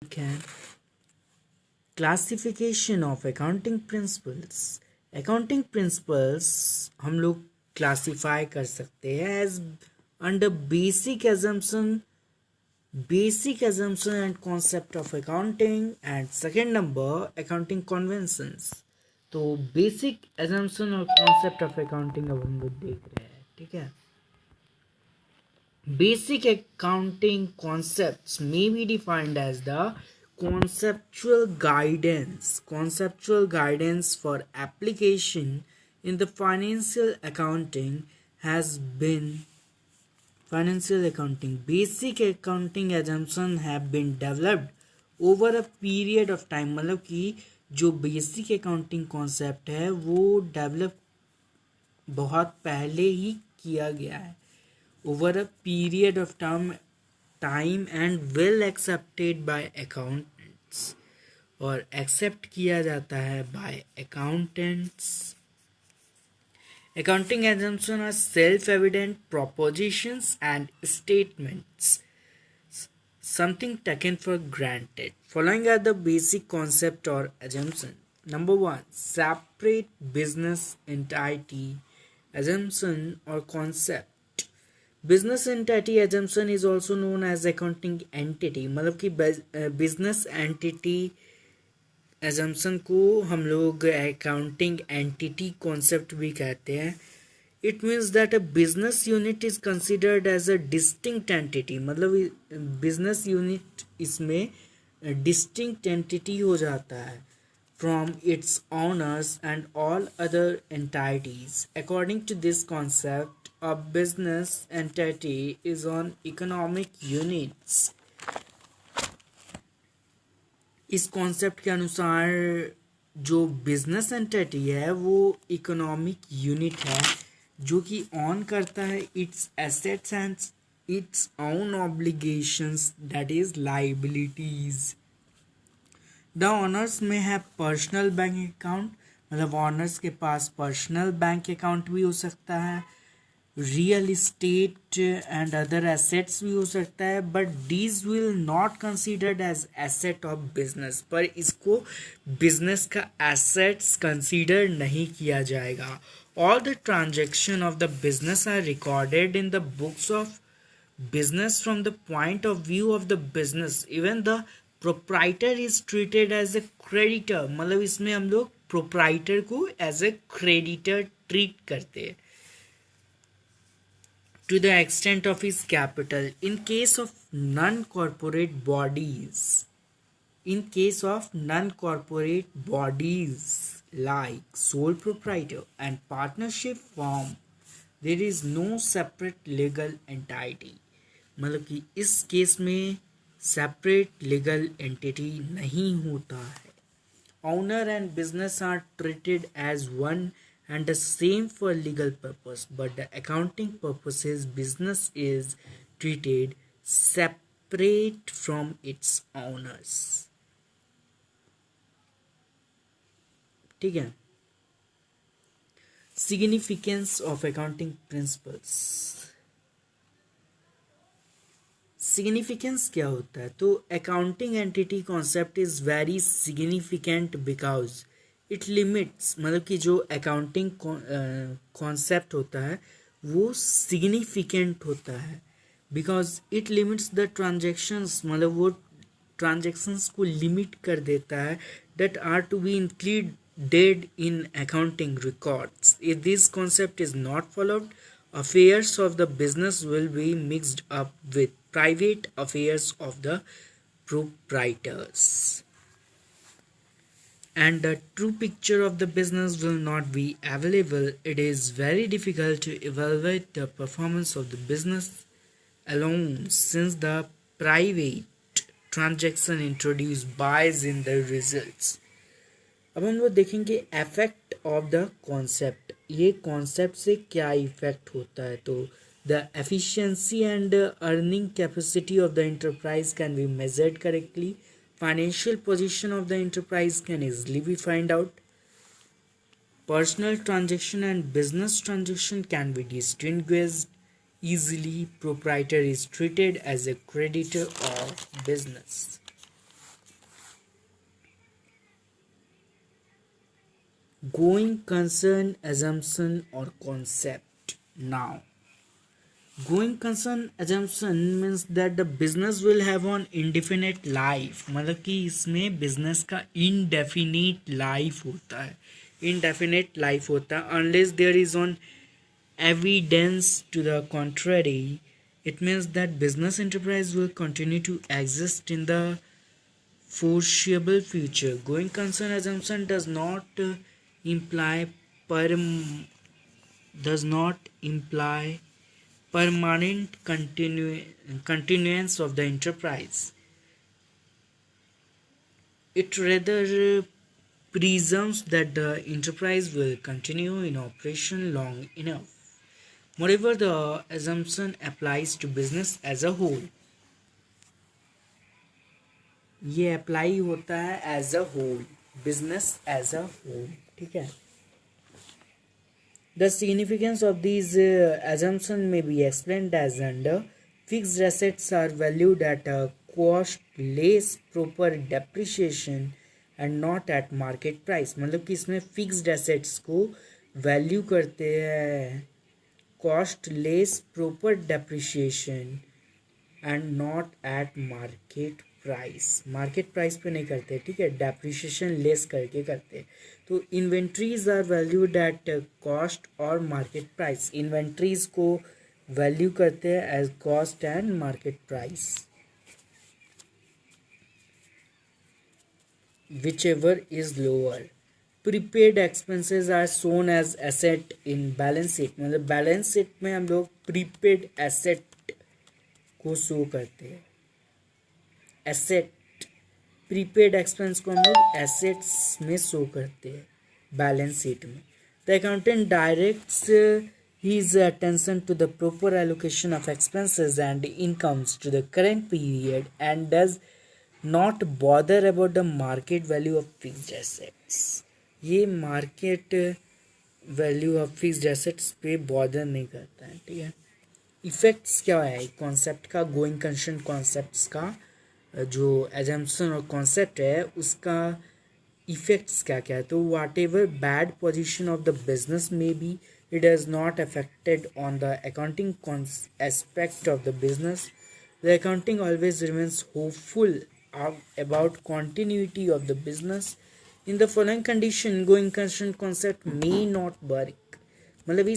can classification of accounting principles. Accounting principles हम लोग classify कर सकते हैं as under basic assumption and concept of accounting, and second number accounting conventions। तो basic assumption और concept of accounting अब हम लोग देख रहे हैं, ठीक है। Basic accounting concepts may be defined as the conceptual guidance for application in the financial accounting has been financial accounting. Basic accounting assumptions have been developed over a period of time। मतलब कि जो basic accounting concept है वो develop बहुत पहले ही किया गया है, over a period of time and well accepted by accountants, और accept किया जाता है by accountants। Accounting assumptions are self-evident propositions and statements, something taken for granted. Following are the basic concept or assumption. Number 1, separate business entity assumption or concept। Business entity assumption is also known as accounting entity. मतलब कि business entity assumption को हम लोग accounting entity concept भी कहते हैं। It means that a business unit is considered as a distinct entity. मतलब business unit इसमें डिस्टिंक्ट एंटिटी हो जाता है from its owners and all other entities. According to this concept, a business entity is on economic units। इस concept के अनुसार जो business entity है वो इकोनॉमिक यूनिट है जो कि ऑन करता है its assets and its own obligations, that is liabilities. The owners में है पर्सनल बैंक अकाउंट। मतलब ऑनर्स के पास पर्सनल बैंक अकाउंट भी हो सकता है, real estate and other assets भी हो सकता है, but these will not considered as asset of business. पर इसको बिजनेस का एसेट्स कंसिडर नहीं किया जाएगा। All the transaction of the business are recorded in the books of business from the point of view of the business। even the proprietor is treated as a creditor। मतलब इसमें हम लोग proprietor को as a creditor treat करते हैं to the extent of his capital। in case of non-corporate bodies like sole proprietor and partnership form, there is no separate legal entity। मतलब कि इस केस में सेपरेट लीगल एंटिटी नहीं होता है। Owner and business are treated as one and the same for legal purpose, but the accounting purposes business is treated separate from its owners. ठीक है। Significance of accounting principles. Significance क्या होता है? तो accounting entity concept is very significant because it limits. मतलब कि जो accounting concept होता है वो सिग्निफिकेंट होता है because it limits the transactions. मतलब वो ट्रांजेक्शन्स को लिमिट कर देता है that are to be included in accounting records। if this concept is not followed, affairs of the business will be mixed up with private affairs of the proprietors, and the true picture of the business will not be available। it is very difficult to evaluate the performance of the business alone since the private transaction introduce bias in the results। अब हम लोग देखेंगे effect of the concept. ये concept से क्या effect होता है? तो the efficiency and earning capacity of the enterprise can be measured correctly. Financial position of the enterprise can easily B find out. Personal transaction and business transaction can be distinguished easily। Proprietor is treated as a creditor of business। going concern assumption or concept. Now, going concern assumption means that the business will have an indefinite life, मतलब कि इसमें business का indefinite life होता है, indefinite life होता है unless there is on evidence to the contrary. It means that business enterprise will continue to exist in the foreseeable future. Going concern assumption imply perm does not imply permanent continuance of the enterprise. It rather presumes that the enterprise will continue in operation long enough. Moreover, the assumption applies to business as a whole. ये apply होता है as a whole, business as a whole, ठीक है. The significance of these assumptions may be explained as under: fixed assets are valued at a cost less proper depreciation and not at market price. मतलब कि इसमें fixed assets को value करते हैं cost less proper depreciation and not at market price पे नहीं करते, ठीक है, डेप्रिसिएशन लेस करके करते. तो inventories are valued at cost और मार्केट प्राइस. इन्वेंट्रीज को वैल्यू करते हैं as cost and market price, whichever is lower. Prepaid expenses are shown as asset in balance sheet. मतलब बैलेंस शीट में हम लोग प्रीपेड एसेट को शो करते हैं. एसेट प्रीपेड एक्सपेंस को हम लोग एसेट्स में शो करते हैं बैलेंस शीट में. The accountant directs his attention to the proper allocation of expenses and incomes to the current period and does not bother about the market value of fixed assets. ये market value of fixed assets पे bother नहीं करता है, ठीक है. Effects क्या है concept का, गोइंग कंसर्न कॉन्सेप्ट्स का जो एजम्पशन और कॉन्सेप्ट है उसका इफेक्ट्स क्या क्या है. तो whatever bad position of the business में be, it has not affected on the accounting aspect of the business. The accounting always remains hopeful about continuity of the business. In the following condition, going concern concept may not work. मतलब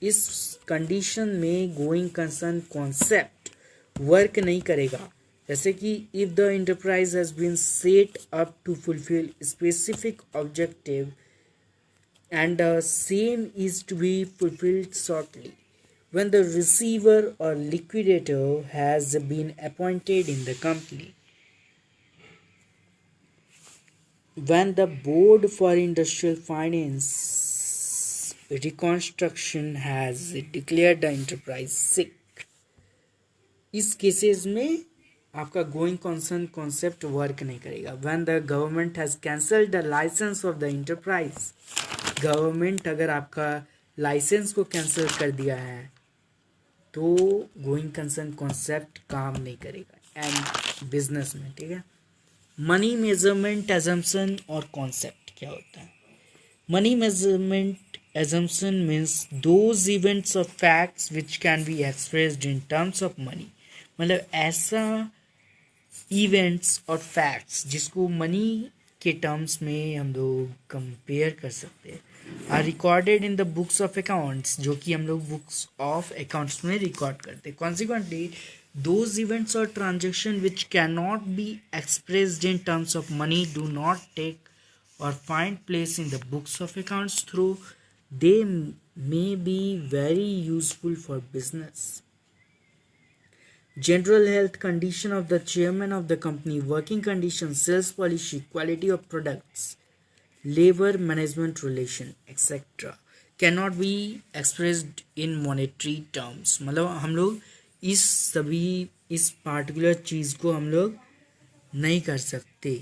इस condition में going concern concept work नहीं करेगा. जैसे कि if the enterprise has been set up to fulfil specific objective and the same is to be fulfilled shortly when the receiver or liquidator has been appointed in the company. When the board for industrial finance reconstruction has declared the enterprise sick. इस cases में आपका going concern concept work नहीं करेगा. When the government has cancelled the licence of the enterprise, government अगर आपका licence को cancel कर दिया है तो गोइंग कंसर्न कॉन्सेप्ट काम नहीं करेगा एंड बिजनेस में, ठीक है. मनी मेजरमेंट एजम्पशन और कॉन्सेप्ट क्या होता है. Money measurement assumption means those events और facts which can be expressed in terms of money. मतलब ऐसा इवेंट्स और फैक्ट्स जिसको मनी के टर्म्स में हम लोग कंपेयर कर सकते हैं, are recorded in the books of accounts, जो कि हम लोग बुक्स ऑफ अकाउंट्स में रिकॉर्ड करते हैं. कॉन्सिक्वेंटली दोज इवेंट्स और transaction which can not be expressed in terms of money do not take और find place in the books of accounts through they may be very useful for business. General health condition of the chairman of the company, working conditions, sales policy, quality of products, labor management relation, etc. cannot be expressed in monetary terms. मतलब हम लोग इस particular चीज़ को हम लोग नहीं कर सकते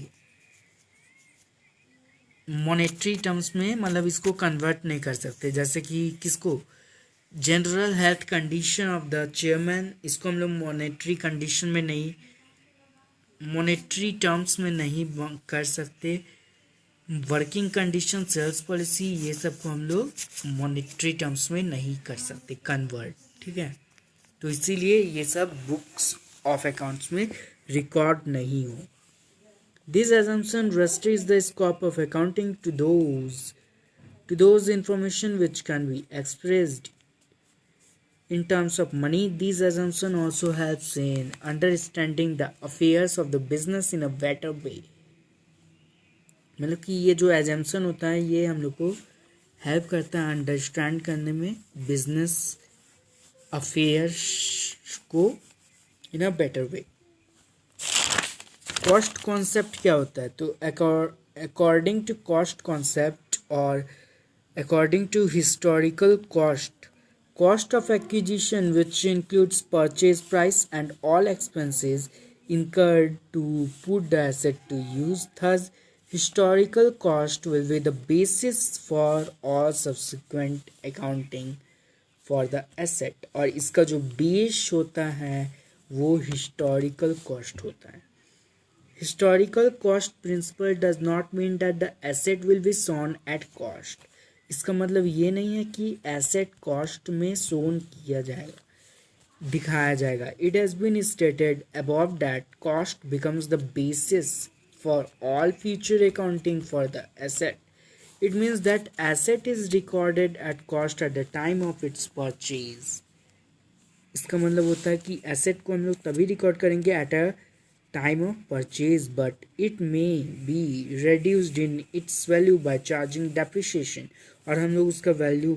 मॉनेटरी टर्म्स में, मतलब इसको कन्वर्ट नहीं कर सकते. जैसे कि किसको, general health condition of the chairman, इसको हम लोग मॉनेटरी कंडीशन में नहीं, मॉनेटरी टर्म्स में नहीं कर सकते. वर्किंग कंडीशन, सेल्स पॉलिसी, ये सब को हम लोग मॉनेटरी टर्म्स में नहीं कर सकते कन्वर्ट, ठीक है। तो इसीलिए ये सब बुक्स ऑफ अकाउंट्स में रिकॉर्ड नहीं हो। This assumption restricts the scope of accounting to those information which can be expressed in terms of money. These assumption also helps in understanding the affairs of the business in a better way. मतलब कि ये जो assumption होता है ये हम लोग को हेल्प करता है अंडरस्टैंड करने में बिजनेस अफेयर्स को in a better way. Cost concept क्या होता है? तो अकॉर्डिंग टू कॉस्ट कॉन्सेप्ट और according to historical cost of acquisition, which includes purchase price and all expenses incurred to put the asset to use. Thus, historical cost will be the basis for all subsequent accounting for the asset. और इसका जो base होता है वो historical cost होता है. Historical cost principle does not mean that the asset will be shown at cost. इसका मतलब ये नहीं है कि एसेट कॉस्ट में शोन किया जाएगा, दिखाया जाएगा. It has been stated above that cost becomes the basis for all future accounting for the asset. It means that asset is recorded at cost at the time of its purchase. इसका मतलब होता है कि asset को हम लोग तभी record करेंगे at a time of purchase, but it may be reduced in its value by charging depreciation. और हम लोग उसका वैल्यू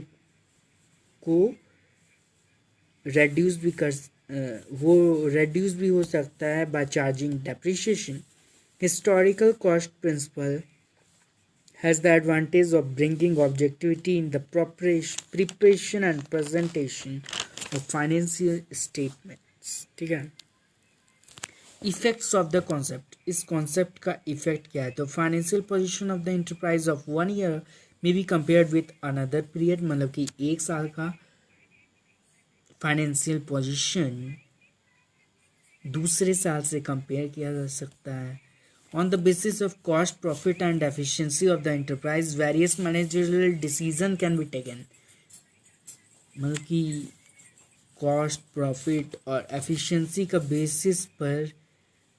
को reduce भी वो reduce भी हो सकता है by charging depreciation. Historical cost principle has the advantage of bringing objectivity in the preparation and presentation of financial statements. ठीक है. Effects of the concept. इस कॉन्सेप्ट का इफेक्ट क्या है? तो financial position of the enterprise of 1 year में be compared with another period. मतलब कि 1 साल का फाइनेंशियल पोजीशन दूसरे साल से कंपेयर किया जा सकता है. On the basis of cost, profit and efficiency of the enterprise various managerial decision can be taken. मतलब कि कॉस्ट, प्रॉफिट और एफिशिएंसी का बेसिस पर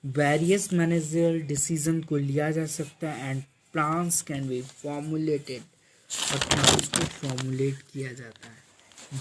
वेरियस मैनेजरियल डिसीजन को लिया जा सकता है and plans can be formulated. और प्लान्स को फॉर्मुलेट किया जाता है.